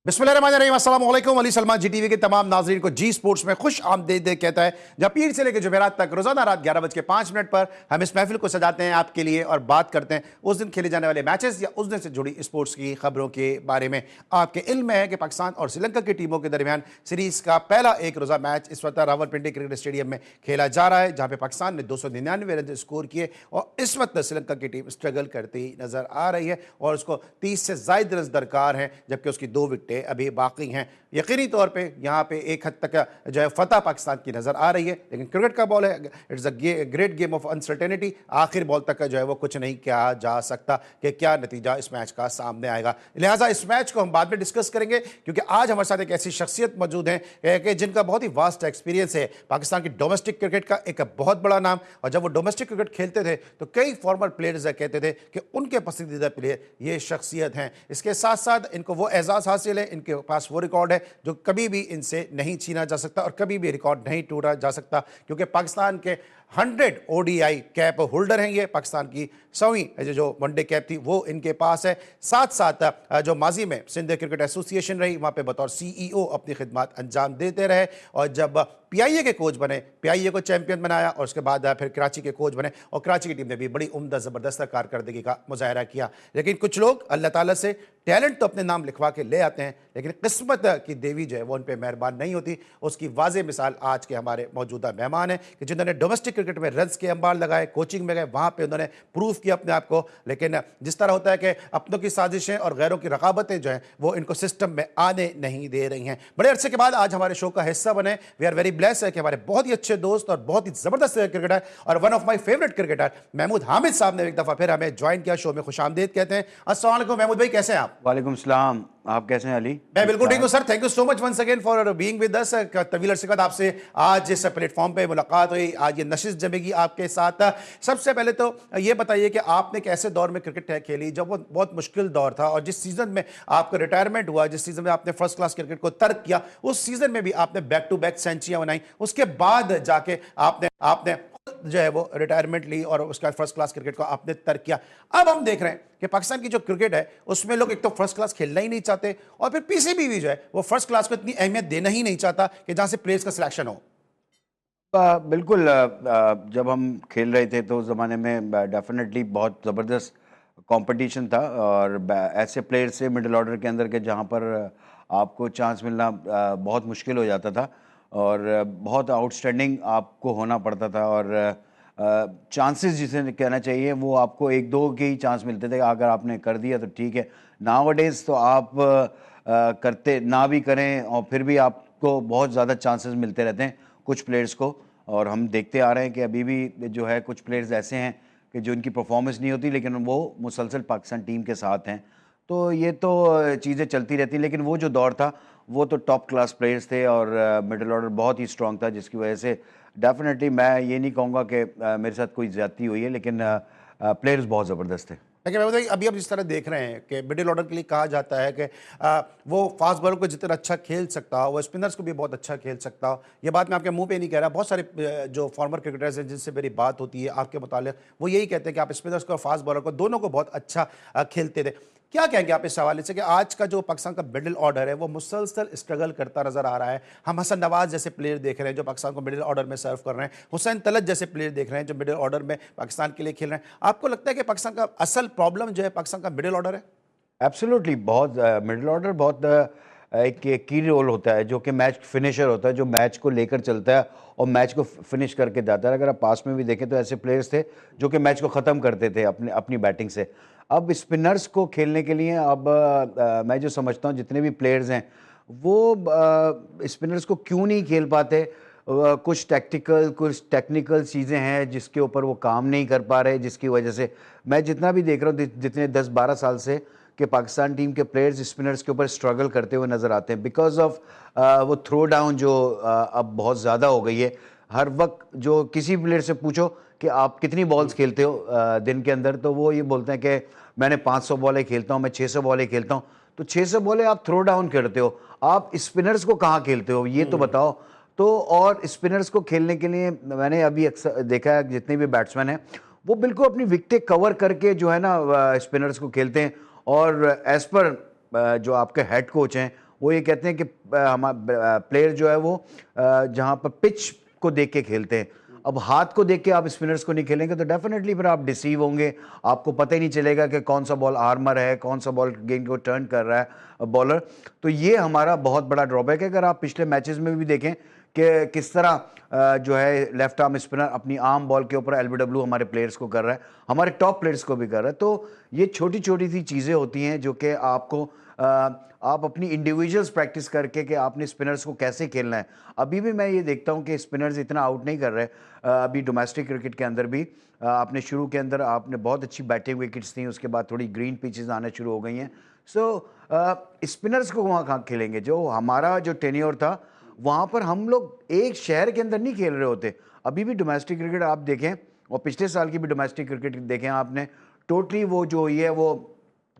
बिस्मिल्लाहिर्रहमानिर्रहीम, अस्सलाम वालेकुम। अली सलमान जी टीवी के तमाम नाजरीन को जी स्पोर्ट्स में खुश आमदीद कहता है, जब पीर से लेकर जुमेरात तक रोजाना रात 11:05 पर हम इस महफिल को सजाते हैं आपके लिए और बात करते हैं उस दिन खेले जाने वाले मैचेस या उस दिन से जुड़ी स्पोर्ट्स की खबरों के बारे में। आपके इल्म में है कि पाकिस्तान और श्रीलंका की टीमों के दरमियान सीरीज का पहला एक रोजा मैच इस वक्त रावलपिंडी क्रिकेट स्टेडियम में खेला जा रहा है, जहां पे पाकिस्तान ने 299 रन स्कोर किए और इस वक्त श्रीलंका की टीम स्ट्रगल करती नजर आ रही है और उसको 30 से ज्यादा रन दरकार हैं, जबकि उसकी 2 विकेटें अभी बाकी हैं। यकीनी तौर पे यहाँ पे एक हद तक जो है फतह पाकिस्तान की नजर आ रही है, लेकिन क्रिकेट का बॉल है, it's a great game of uncertainty. आखिर बॉल तक का जो है वो कुछ नहीं किया जा सकता कि क्या नतीजा इस मैच का सामने आएगा। लिहाजा इस मैच को हम बाद में डिस्कस करेंगे, क्योंकि आज हमारे साथ एक ऐसी शख्सियत मौजूद है कि जिनका बहुत ही वास्ट एक्सपीरियंस है पाकिस्तान की डोमेस्टिक क्रिकेट का, एक बहुत बड़ा नाम। और जब वो डोमेस्टिक क्रिकेट खेलते थे तो कई फॉर्मर प्लेयर्स कहते थे कि उनके पसंदीदा प्लेयर ये शख्सियत हैं। इसके साथ साथ इनको वो एजाज़ हासिल है, इनके पास वो रिकॉर्ड है जो कभी भी इनसे नहीं छीना जा सकता और कभी भी रिकॉर्ड नहीं टूटा जा सकता, क्योंकि पाकिस्तान के 100 ओडीआई कैप होल्डर हैं ये। पाकिस्तान की 100वीं जो वनडे कैप थी वो इनके पास है। साथ साथ जो माजी में सिंध क्रिकेट एसोसिएशन रही, वहाँ पे बतौर सीईओ अपनी खिदमत अंजाम देते रहे और जब पीआईए के कोच बने, पीआईए को चैंपियन बनाया और उसके बाद फिर कराची के कोच बने और कराची की टीम ने भी बड़ी उम्दा ज़बरदस्त कारकर्दगी का मुजाहरा किया। लेकिन कुछ लोग अल्लाह ताला से टैलेंट तो अपने नाम लिखवा के ले आते हैं, लेकिन किस्मत की देवी जो है वो उन पर मेहरबान नहीं होती। उसकी वाज़े मिसाल आज के हमारे मौजूदा मेहमान हैं कि जिन्होंने डोमेस्टिक क्रिकेट में रन्स के अंबार लगाए, कोचिंग में गए, वहाँ पे उन्होंने प्रूफ किया अपने आप को। लेकिन जिस तरह होता है कि अपनों की साजिशें और गैरों की रकाबतें जो हैं वो इनको सिस्टम में आने नहीं दे रही हैं। बड़े अरसे के बाद आज हमारे शो का हिस्सा बने। वी आर वेरी ब्लेस है कि हमारे बहुत ही अच्छे दोस्त और बहुत ही ज़बरदस्त क्रिकेटर और one of my favourite cricketer Mahmood Hamid साहब ने एक दफ़ा फिर हमें ज्वाइन किया। शो में खुशामदीद कहते हैं। अस्सलाम वालेकुम महमूद भाई, कैसे हैं आप? वालेकुम सलाम, आप कैसे हैं अली? मैं बिल्कुल ठीक हूं sir. Thank you so much once again for being with us. तवील अरसे बाद आपसे आज इस प्लेटफॉर्म पे मुलाकात हुई, आज ये नशिश जमेगी आपके साथ। सबसे पहले तो ये बताइए कि आपने एक ऐसे दौर में क्रिकेट खेली जब वो बहुत मुश्किल दौर था और जिस सीजन में आपका रिटायरमेंट हुआ, जिस सीजन में आपने फर्स्ट क्लास क्रिकेट को तर्क किया, उस सीजन में भी आपने बैक टू बैक सेंचुरियां बनाई। उसके बाद जाके आपने जो है वो रिटायरमेंट ली और उसका फर्स्ट क्लास क्रिकेट को आपने तर्क किया। अब हम देख रहे हैं कि पाकिस्तान की जो क्रिकेट है उसमें लोग एक तो फर्स्ट क्लास खेलना ही नहीं चाहते और फिर पीसीबी भी जो है वो फर्स्ट क्लास को इतनी अहमियत देना ही नहीं चाहता कि जहां से प्लेयर्स का सिलेक्शन हो। बिल्कुल, जब हम खेल रहे थे तो उस ज़माने में डेफिनेटली बहुत ज़बरदस्त कंपटीशन था और ऐसे प्लेयर से मिडिल ऑर्डर के अंदर के जहाँ पर आपको चांस मिलना बहुत मुश्किल हो जाता था और बहुत आउटस्टैंडिंग आपको होना पड़ता था और चांसेस जिसे कहना चाहिए वो आपको 1-2 के ही चांस मिलते थे। अगर आपने कर दिया तो ठीक है, नाउअडेज तो आप करते ना भी करें और फिर भी आपको बहुत ज़्यादा चांसेस मिलते रहते हैं कुछ प्लेयर्स को। और हम देखते आ रहे हैं कि अभी भी जो है कुछ प्लेयर्स ऐसे हैं कि जो इनकी परफॉर्मेंस नहीं होती लेकिन वो मुसलसल पाकिस्तान टीम के साथ हैं। तो ये तो चीज़ें चलती रहती, लेकिन वो जो दौर था वो तो टॉप क्लास प्लेयर्स थे और मिडिल ऑर्डर बहुत ही स्ट्रॉन्ग था, जिसकी वजह से डेफिनेटली मैं ये नहीं कहूँगा कि मेरे साथ कोई ज़्यादती हुई है, लेकिन प्लेयर्स बहुत ज़बरदस्त थे। लेकिन मैं बताइए, अभी आप जिस तरह देख रहे हैं कि मिडिल ऑर्डर के लिए कहा जाता है कि वो फास्ट बॉलर को जितना अच्छा खेल सकता हो वो स्पिनर्स को भी बहुत अच्छा खेल सकता हो। ये बात मैं आपके मुंह पे नहीं कह रहा, बहुत सारे जो फॉर्मर क्रिकेटर्स हैं जिनसे मेरी बात होती है आपके मुतालिक, वो यही कहते हैं कि आप स्पिनर्स को और फास्ट बॉलर को दोनों को बहुत अच्छा खेलते थे। क्या कहेंगे आप इस हवाले से कि आज का जो पाकिस्तान का मिडिल ऑर्डर है वो मुसलसल स्ट्रगल करता नजर आ रहा है? हम हसन नवाज जैसे प्लेयर देख रहे हैं जो पाकिस्तान को मिडिल ऑर्डर में सर्व कर रहे हैं, हुसैन तलत जैसे प्लेयर देख रहे हैं जो मिडिल ऑर्डर में पाकिस्तान के लिए खेल रहे हैं। आपको लगता है कि पाकिस्तान का असल प्रॉब्लम जो है पाकिस्तान का मिडिल ऑर्डर है? एब्सोल्युटली, बहुत मिडिल ऑर्डर बहुत एक की रोल होता है, जो कि मैच फिनिशर होता है, जो मैच को लेकर चलता है और मैच को फिनिश करके जाता है। अगर आप पास में भी देखें तो ऐसे प्लेयर्स थे जो कि मैच को ख़त्म करते थे अपनी बैटिंग से। अब स्पिनर्स को खेलने के लिए अब मैं जो समझता हूँ जितने भी प्लेयर्स हैं वो स्पिनर्स को क्यों नहीं खेल पाते, कुछ टेक्निकल चीज़ें हैं जिसके ऊपर वो काम नहीं कर पा रहे, जिसकी वजह से मैं जितना भी देख रहा हूँ जितने 10-12 साल से कि पाकिस्तान टीम के प्लेयर्स स्पिनर्स के ऊपर स्ट्रगल करते हुए नज़र आते हैं बिकॉज ऑफ वो थ्रो डाउन जो अब बहुत ज़्यादा हो गई है। हर वक्त जो किसी प्लेयर से पूछो कि आप कितनी बॉल्स खेलते हो दिन के अंदर, तो वो ये बोलते हैं कि मैंने 500 बॉलें खेलता हूँ, मैं 600 बॉलें खेलता हूँ। तो 600 बॉलें आप थ्रो डाउन करते हो, आप स्पिनर्स को कहाँ खेलते हो ये तो बताओ। तो और स्पिनर्स को खेलने के लिए मैंने अभी अक्सर देखा है जितने भी बैट्समैन हैं वो बिल्कुल अपनी विकेटें कवर करके जो है ना स्पिनर्स को खेलते हैं और एज पर जो आपके हेड कोच हैं वो ये कहते हैं कि हमारा प्लेयर जो है वो जहाँ पर पिच को देख के खेलते हैं। अब हाथ को देख के आप स्पिनर्स को नहीं खेलेंगे तो डेफिनेटली फिर आप डिसीव होंगे, आपको पता ही नहीं चलेगा कि कौन सा बॉल आर्मर है, कौन सा बॉल गेंद को टर्न कर रहा है बॉलर। तो ये हमारा बहुत बड़ा ड्रॉबैक है। अगर आप पिछले मैचेस में भी देखें कि किस तरह जो है लेफ्ट आर्म स्पिनर अपनी आर्म बॉल के ऊपर एलबीडब्ल्यू हमारे प्लेयर्स को कर रहा है, हमारे टॉप प्लेयर्स को भी कर रहा है। तो ये छोटी छोटी सी चीज़ें होती हैं जो कि आपको आप अपनी इंडिविजुअल्स प्रैक्टिस करके कि आपने स्पिनर्स को कैसे खेलना है। अभी भी मैं ये देखता हूँ कि स्पिनर्स इतना आउट नहीं कर रहे। अभी डोमेस्टिक क्रिकेट के अंदर भी आपने शुरू के अंदर आपने बहुत अच्छी बैटिंग विकेट्स थी, उसके बाद थोड़ी ग्रीन पिचेस आना शुरू हो गई हैं। सो स्पिनर्स को वहाँ कहाँ खेलेंगे? जो हमारा जो टेन्योर था वहाँ पर हम लोग एक शहर के अंदर नहीं खेल रहे होते। अभी भी डोमेस्टिक क्रिकेट आप देखें और पिछले साल की भी डोमेस्टिक क्रिकेट देखें आपने, टोटली वो जो हुई है वो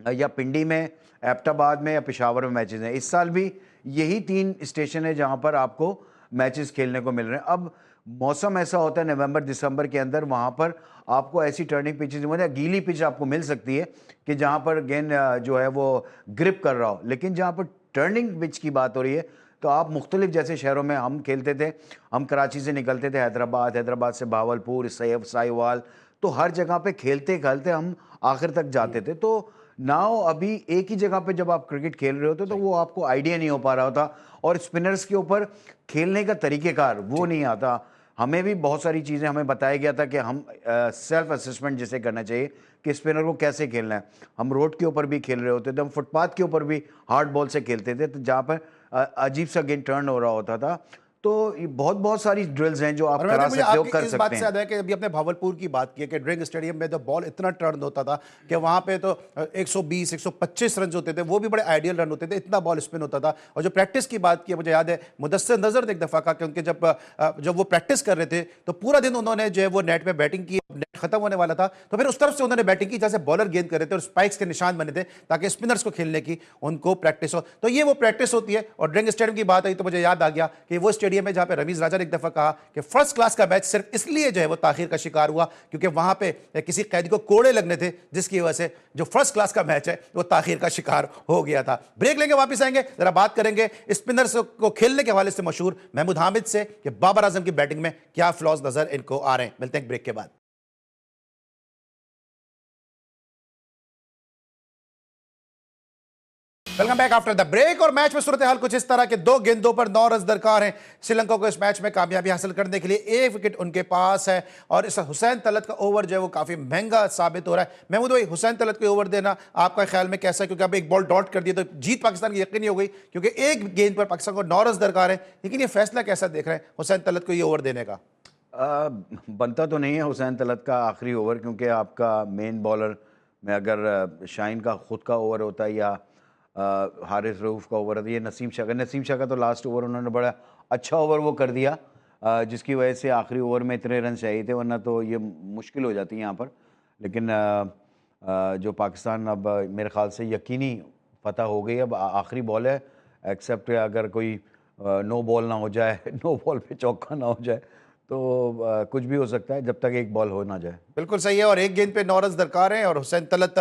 या पिंडी में, एबटाबाद में या पेशावर में मैचेस हैं। इस साल भी यही 3 स्टेशन है जहाँ पर आपको मैचेस खेलने को मिल रहे हैं। अब मौसम ऐसा होता है नवंबर दिसंबर के अंदर, वहाँ पर आपको ऐसी टर्निंग पिचेस मतलब गीली पिच आपको मिल सकती है कि जहाँ पर गेंद जो है वो ग्रिप कर रहा हो। लेकिन जहाँ पर टर्निंग पिच की बात हो रही है तो आप मुख्तलिफ जैसे शहरों में हम खेलते थे, हम कराची से निकलते थे हैदराबाद से भावलपुर, साहिवाल, तो हर जगह पे खेलते खेलते हम आखिर तक जाते थे। तो नाउ अभी एक ही जगह पे जब आप क्रिकेट खेल रहे होते तो वो आपको आइडिया नहीं हो पा रहा होता और स्पिनर्स के ऊपर खेलने का तरीक़ेकार वो नहीं आता। हमें भी बहुत सारी चीज़ें हमें बताया गया था कि हम सेल्फ असेसमेंट जिसे करना चाहिए कि स्पिनर को कैसे खेलना है। हम रोड के ऊपर भी खेल रहे होते थे, हम फुटपाथ के ऊपर भी हार्ड बॉल से खेलते थे, तो जहाँ पर अजीब सा गेंद टर्न हो रहा होता था। तो ये बहुत सारी ड्रिल्स हैं जो आप करा सकते हो, कर इस सकते बात से हैं। याद है कि अभी आपने भावलपुर की बात की है कि ड्रिंक स्टेडियम में तो बॉल इतना टर्न होता था कि वहां पे तो 120 125 रन होते थे, वो भी बड़े आइडियल रन होते थे, इतना बॉल स्पिन होता था। और जो प्रैक्टिस की बात की मुझे याद है मुदस्सिर नजर ने एक दफा कहा कि उनके जब वो प्रैक्टिस कर रहे थे तो पूरा दिन उन्होंने जो है वो नेट में बैटिंग की, नेट खत्म होने वाला था तो फिर उस तरफ से उन्होंने बैटिंग की जैसे बॉलर गेंद कर रहे थे और स्पाइक्स के निशान बने थे ताकि स्पिनर्स को खेलने की उनको प्रैक्टिस हो। तो ये वो प्रैक्टिस होती है। और ड्रिंक स्टेडियम की बात आई तो मुझे याद आ गया कि वो स्टेडियम है जहां पे रमीज राजा ने एक दफा कहा कि फर्स्ट क्लास का मैच सिर्फ इसलिए जो है वो ताखीर का शिकार हुआ क्योंकि वहां पे किसी कैदी को कोड़े लगने थे, जिसकी वजह से जो फर्स्ट क्लास का मैच है वो ताखीर का शिकार हो गया था। ब्रेक लेंगे, वापस आएंगे, जरा बात करेंगे स्पिनर्स को खेलने के हवाले से मशहूर महमूद हामिद से कि बाबर आजम की बैटिंग में क्या फ्लॉज नजर इनको आ रहे हैं। मिलते हैं ब्रेक के बाद। Welcome back after the break. और मैच में सूरत हाल कुछ इस तरह के 2 गेंदों पर 9 रन दरकार हैं श्रीलंका को इस मैच में कामयाबी हासिल करने के लिए। 1 विकेट उनके पास है और इस हुसैन तलत का ओवर जो है वो काफी महंगा साबित हो रहा है। महमूद भाई, हुसैन तलत को ओवर देना आपका ख्याल में कैसा है? क्योंकि अब एक बॉल डॉट कर दिया तो जीत पाकिस्तान की यकीनी हो गई क्योंकि एक गेंद पर पाकिस्तान को 9 रन दरकार है। लेकिन ये फैसला कैसा देख रहे हैं हुसैन तलत को ये ओवर देने का? बनता तो नहीं है हुसैन तलत का आखिरी ओवर, क्योंकि आपका मेन बॉलर में अगर शाहीन का खुद का ओवर होता है या हारिस रऊफ का ओवर है, ये नसीम शाह का तो लास्ट ओवर उन्होंने बड़ा अच्छा ओवर वो कर दिया जिसकी वजह से आखिरी ओवर में इतने रन चाहिए थे, वरना तो ये मुश्किल हो जाती है यहाँ पर। लेकिन जो पाकिस्तान अब मेरे ख्याल से यकीनी फतह हो गई। अब आखिरी बॉल है, एक्सेप्ट अगर कोई नो बॉल ना हो जाए, नो बॉल पे चौका ना हो जाए तो कुछ भी हो सकता है जब तक एक बॉल हो ना जाए। बिल्कुल सही है। और एक गेंद पे 9 रन दरकार हैं और हुसैन तलत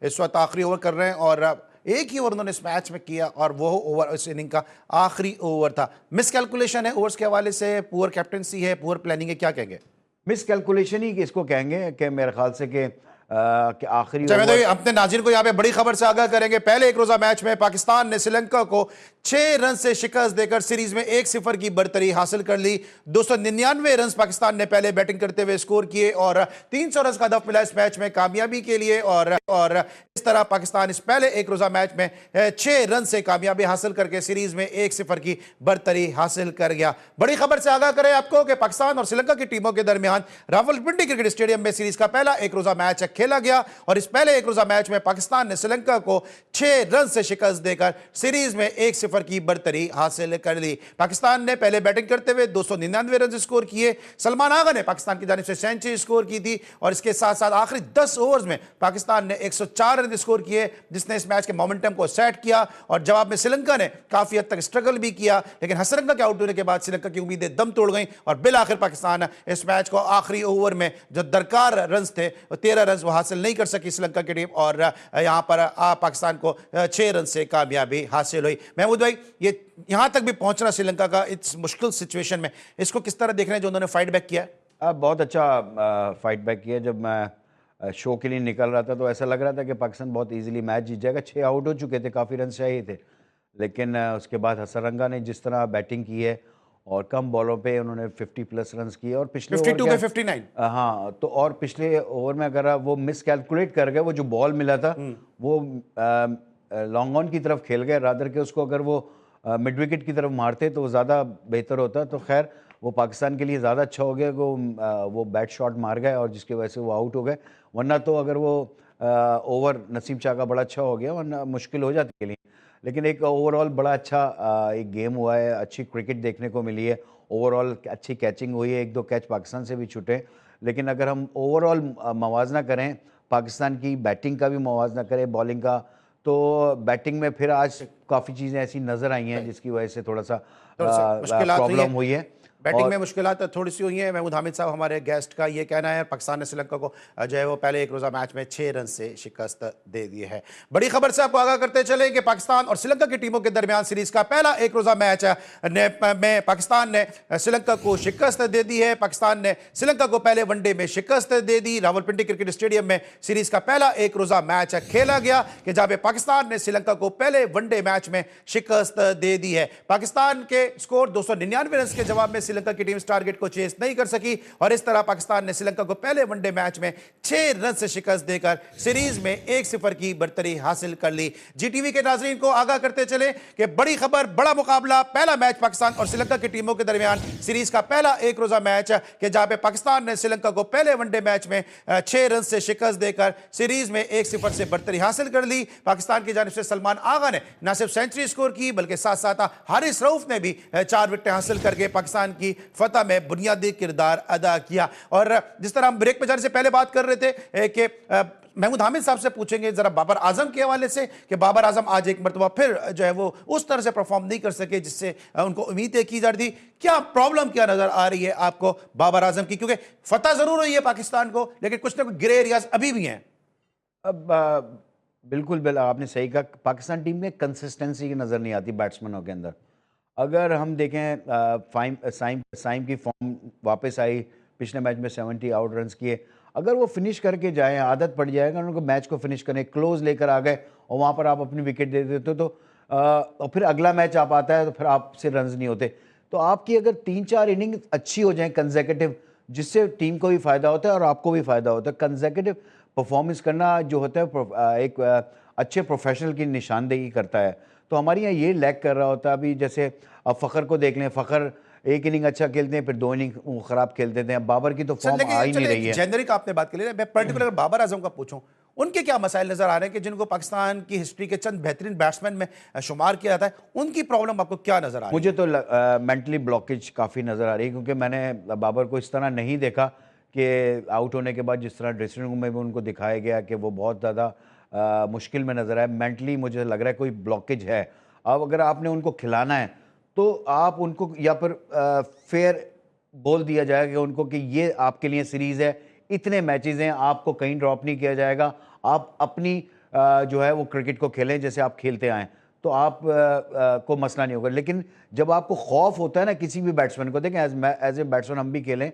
इस वक्त आखिरी ओवर कर रहे हैं और एक ही ओवर उन्होंने इस मैच में किया और वो ओवर इस इनिंग का आखिरी ओवर था। मिस कैलकुलेशन है ओवर्स के हवाले से, पुअर कैप्टनसी है, पुअर प्लानिंग है, क्या कहेंगे? मिस कैलकुलेशन ही इसको कहेंगे कि मेरे ख्याल से कि आखिरी अपने नाज़रीन को यहाँ पे बड़ी खबर से आगाह करेंगे। पहले एक रोजा मैच में पाकिस्तान ने श्रीलंका को 6 रन से शिकस्त देकर सीरीज में 1-0 की बरतरी हासिल कर ली। 299 रन पाकिस्तान ने पहले बैटिंग करते हुए स्कोर किए और 300 रन का हदफ मिला इस मैच में कामयाबी के लिए। और इस तरह पाकिस्तान इस पहले एक रोजा मैच में 6 रन से कामयाबी हासिल करके सीरीज में 1-0 की बरतरी हासिल कर गया। बड़ी खबर से आगाह करें आपको कि पाकिस्तान और श्रीलंका की टीमों के दरमियान रावलपिंडी क्रिकेट स्टेडियम में सीरीज का पहला एक रोजा मैच खेला गया और इस पहले एक रोजा मैच में पाकिस्तान ने श्रीलंका को 6 रन से शिकस्त देकर सीरीज में 1-0 की बरतरी हासिल कर ली। पाकिस्तान ने पहले बैटिंग करते हुए 299 रन स्कोर किए। सलमान आगा ने पाकिस्तान की जानिब से सेंचुरी स्कोर की थी और इसके साथ साथ आखिरी 10 ओवर्स में पाकिस्तान ने 104 रन स्कोर किए जिसने इस मैच के मोमेंटम को सेट किया। और जवाब में श्रीलंका ने काफी हद तक स्ट्रगल भी किया, लेकिन हसरंगा के आउट होने के बाद श्रीलंका की उम्मीदें दम तोड़ गई और बिल आखिर पाकिस्तान इस मैच को आखिरी ओवर में जो दरकार रन थे 13 रन वो हासिल नहीं कर सकी श्रीलंका की टीम, और यहाँ पर पाकिस्तान को 6 रन से कामयाबी हासिल हुई। महमूद भाई, ये यहाँ तक भी पहुंचना श्रीलंका का इस मुश्किल सिचुएशन में, इसको किस तरह देख रहे हैं जो उन्होंने फाइट बैक किया? बहुत अच्छा फाइट बैक किया। जब मैं शो के लिए निकल रहा था तो ऐसा लग रहा था कि पाकिस्तान बहुत इजीली मैच जीत जाएगा। 6 आउट हो चुके थे, काफ़ी रन चाहिए थे, लेकिन उसके बाद हसरंगा ने जिस तरह बैटिंग की है और कम बॉलों पे उन्होंने 50+ रन किए, और पिछले 52 पे 59। हाँ, तो और पिछले ओवर में अगर वो मिस कैलकुलेट कर गए, वो जो बॉल मिला था वो लॉन्ग ऑन की तरफ खेल गए, रादर के उसको अगर वो मिड विकेट की तरफ मारते तो वो ज़्यादा बेहतर होता। तो खैर वो पाकिस्तान के लिए ज़्यादा अच्छा हो गया कि वो बैट शॉट मार गए और जिसकी वजह से वो आउट हो गए, वरना तो अगर वो ओवर नसीम शाह का बड़ा अच्छा हो गया, वरना मुश्किल हो जाती के लिए। लेकिन एक ओवरऑल बड़ा अच्छा एक गेम हुआ है, अच्छी क्रिकेट देखने को मिली है, ओवरऑल अच्छी कैचिंग हुई है, 1-2 कैच पाकिस्तान से भी छूटे। लेकिन अगर हम ओवरऑल मवाजना करें, पाकिस्तान की बैटिंग का भी मवाजना करें, बॉलिंग का, तो बैटिंग में फिर आज काफ़ी चीज़ें ऐसी नज़र आई हैं जिसकी वजह से थोड़ा सा मुश्किलात हुई प्रॉब्लम है। हुई है। बैटिंग में मुश्किलात थोड़ी सी हुई है। महमूद हामिद साहब हमारे गेस्ट का ये कहना है, पाकिस्तान ने श्रीलंका को जो है वो पहले एक रोज़ा मैच में 6 रन से शिकस्त दे दी है। बड़ी खबर से आपको आगाह करते चले कि पाकिस्तान और श्रीलंका की टीमों के दरमियान सीरीज का पहला एक रोज़ा मैच में पाकिस्तान ने श्रीलंका को शिकस्त दे दी है। पाकिस्तान ने श्रीलंका को पहले वनडे में शिकस्त दे दी। रावलपिंडी क्रिकेट स्टेडियम में सीरीज का पहला एक रोज़ा मैच खेला गया कि जहां पे पाकिस्तान ने श्रीलंका को पहले वनडे मैच में शिकस्त दे दी है। पाकिस्तान के स्कोर 299 रन के जवाब में श्रीलंका की टीम टारगेट को चेस नहीं कर सकी, और इस तरह पाकिस्तान ने श्रीलंका को पहले वनडे मैच में 6 रन से शिकस्त देकर सीरीज में 1-0 की बढ़तरी हासिल कर ली। जीटीवी के नाजरीन को आगाह करते चले कि बड़ी खबर, बड़ा मुकाबला, पहला मैच पाकिस्तान और श्रीलंका की टीमों के दरमियान सीरीज का पहला एक रोजा मैच कि जहां पे पाकिस्तान ने श्रीलंका को पहले वनडे मैच में 6 रन से शिकस्त देकर सीरीज में 1-0 से बढ़तरी हासिल कर ली। पाकिस्तान की जानिब से सलमान आगा ने न सिर्फ सेंचुरी स्कोर की बल्कि साथ साथ हारिस रऊफ ने भी 4 विकेटें हासिल करके पाकिस्तान की फतह में बुनियादी किरदार अदा किया। और जिस तरह हम ब्रेक में जाने से पहले बात कर रहे थे कि महमूद हामिद साहब से पूछेंगे जरा बाबर आजम के हवाले से कि बाबर आजम आज एक मरतबा फिर जो है वो उस तरह से परफॉर्म नहीं कर सके जिससे उनको उम्मीदें की जा रही थी। क्या प्रॉब्लम क्या नजर आ रही है आपको बाबर आजम की? क्योंकि फतह जरूर हुई है पाकिस्तान को, लेकिन कुछ ना कुछ ग्रे एरियाज अभी भी हैं। अब बिल्कुल आपने सही कहा, पाकिस्तान टीम में कंसिस्टेंसी नज़र नहीं आती बैट्समैनों के अंदर। अगर हम देखें साइम की फॉर्म वापस आई, पिछले मैच में 70 आउट रन किए, अगर वो फिनिश करके जाएं, आदत पड़ जाएगा उनको मैच को फिनिश करने, क्लोज लेकर आ गए और वहाँ पर आप अपनी विकेट दे देते हो तो और फिर अगला मैच आप आता है तो फिर आपसे रन्स नहीं होते। तो आपकी अगर 3-4 इनिंग अच्छी हो जाएं कंसेक्यूटिव, जिससे टीम को भी फ़ायदा होता है और आपको भी फ़ायदा होता है। कंसेक्यूटिव परफॉर्मेंस करना जो होता है एक अच्छे प्रोफेशनल की निशानदेही करता है। तो हमारे यहाँ ये लैग कर रहा होता है। अभी जैसे अब फ़खर को देख लें, फ़खर एक इनिंग अच्छा खेलते हैं, फिर 2 इनिंग खराब खेलते हैं। बाबर की तो फॉर्म आ ही नहीं रही है। जेनरिक आपने बात कर ली, मैं पर्टिकुलर बाबर आजम का पूछूं, उनके क्या मसाइल नजर आ रहे हैं कि जिनको पाकिस्तान की हिस्ट्री के चंद बेहतरीन बैट्समैन में शुमार किया जाता है, उनकी प्रॉब्लम आपको क्या नजर आ रही है? मुझे तो मेंटली ब्लॉकेज काफ़ी नज़र आ रही है, क्योंकि मैंने बाबर को इस तरह नहीं देखा कि आउट होने के बाद जिस तरह ड्रेसिंग रूम में भी उनको दिखाया गया कि वो बहुत ज़्यादा मुश्किल में नज़र आया। मेंटली मुझे लग रहा है कोई ब्लॉकेज है। अब अगर आपने उनको खिलाना है तो आप उनको या फिर फेयर बोल दिया जाएगा कि उनको कि ये आपके लिए सीरीज़ है, इतने मैचेस हैं, आपको कहीं ड्रॉप नहीं किया जाएगा, आप अपनी जो है वो क्रिकेट को खेलें जैसे आप खेलते आएँ, तो आप को मसला नहीं होगा। लेकिन जब आपको खौफ होता है ना किसी भी बैट्समैन को, देखें एज ए बैट्समैन हम भी खेलें,